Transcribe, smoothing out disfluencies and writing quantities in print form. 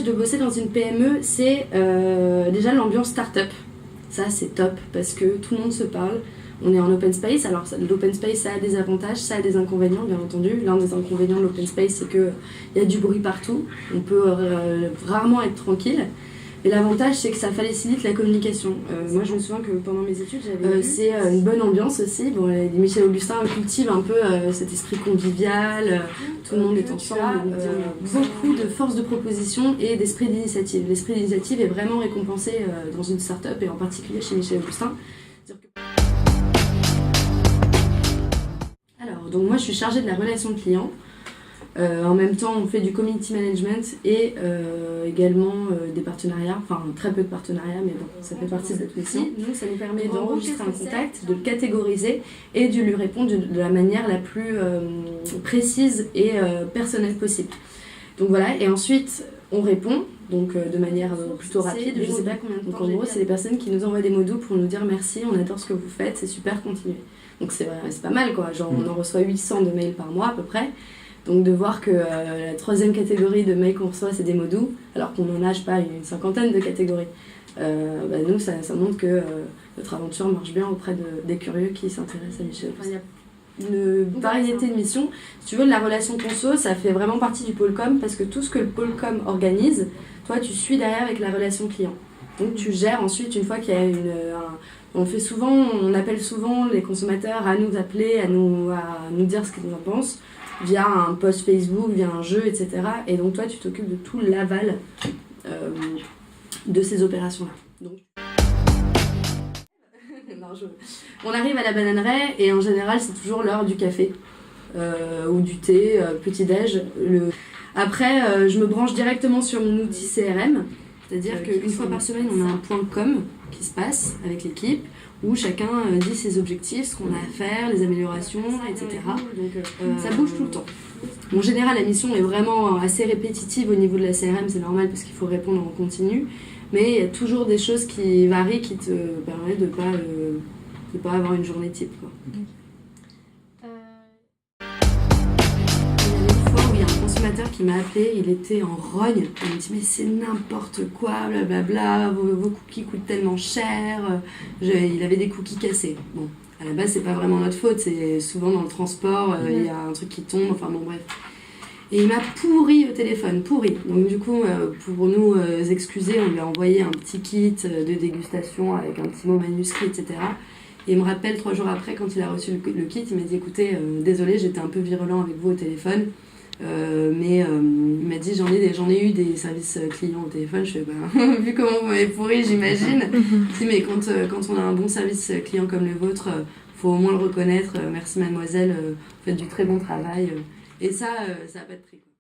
de bosser dans une PME, c'est déjà l'ambiance start-up. Ça, c'est top parce que tout le monde se parle. On est en open space. Alors, l'open space, ça a des avantages, ça a des inconvénients, bien entendu. L'un des inconvénients de l'open space, c'est qu'il y a du bruit partout. On peut rarement être tranquille. Et l'avantage, c'est que ça facilite la communication. Moi, je me souviens que pendant mes études, c'est une bonne ambiance aussi. Bon, Michel Augustin cultive un peu cet esprit convivial, tout le monde est ensemble. Beaucoup de force de proposition et d'esprit d'initiative. L'esprit d'initiative est vraiment récompensé dans une start-up et en particulier chez Michel Augustin. Alors, donc moi, je suis chargée de la relation client. En même temps, on fait du community management et également des partenariats, enfin très peu de partenariats, mais bon, ça fait partie de cette mission. Nous, ça nous permet d'enregistrer un contact, de le catégoriser et de lui répondre de la manière la plus précise et personnelle possible. Donc voilà, et ensuite, on répond, donc de manière plutôt rapide, je sais pas combien de temps. Donc en gros, c'est les personnes qui nous envoient des mots doux pour nous dire merci, on adore ce que vous faites, c'est super, continuez. Donc c'est pas mal quoi, genre on en reçoit 800 de mails par mois à peu près. Donc de voir que la troisième catégorie de mails qu'on reçoit, c'est des mots doux, alors qu'on en a, je sais pas, une cinquantaine de catégories. Nous, ça montre que notre aventure marche bien auprès des curieux qui s'intéressent à Michel. Enfin, il y a une variété de missions. Si tu veux, de la relation conso, ça fait vraiment partie du pôle com, parce que tout ce que le pôle com organise, toi, tu suis derrière avec la relation client. Donc tu gères ensuite, une fois qu'il y a on appelle souvent les consommateurs à nous appeler, à nous dire ce qu'ils en pensent, via un post Facebook, via un jeu, etc. Et donc toi, tu t'occupes de tout l'aval de ces opérations-là. Donc... On arrive à la bananeraie et en général, c'est toujours l'heure du café ou du thé, petit-déj. Après, je me branche directement sur mon outil CRM, c'est-à-dire qu'une fois par semaine, on a un point com qui se passe avec l'équipe, où chacun dit ses objectifs, ce qu'on a à faire, les améliorations, etc. Donc ça bouge tout le temps. En général, la mission est vraiment assez répétitive au niveau de la CRM, c'est normal parce qu'il faut répondre en continu, mais il y a toujours des choses qui varient qui te permettent de pas avoir une journée type, quoi. Qui m'a appelé, il était en rogne, il me dit mais c'est n'importe quoi, blablabla, vos cookies coûtent tellement cher, il avait des cookies cassés. Bon, à la base c'est pas vraiment notre faute, c'est souvent dans le transport, il y a un truc qui tombe, enfin bon bref. Et il m'a pourri au téléphone, pourri. Donc du coup, pour nous excuser, on lui a envoyé un petit kit de dégustation avec un petit mot manuscrit, etc. Et il me rappelle 3 jours après, quand il a reçu le kit, il m'a dit écoutez, désolé, j'étais un peu virulent avec vous au téléphone. Mais il m'a dit j'en ai eu des services clients au téléphone. Je fais vu comment vous m'avez pourri, j'imagine. Si, mais quand on a un bon service client comme le vôtre, faut au moins le reconnaître. Merci mademoiselle, vous faites du très bon travail. Et ça a pas de prix, quoi.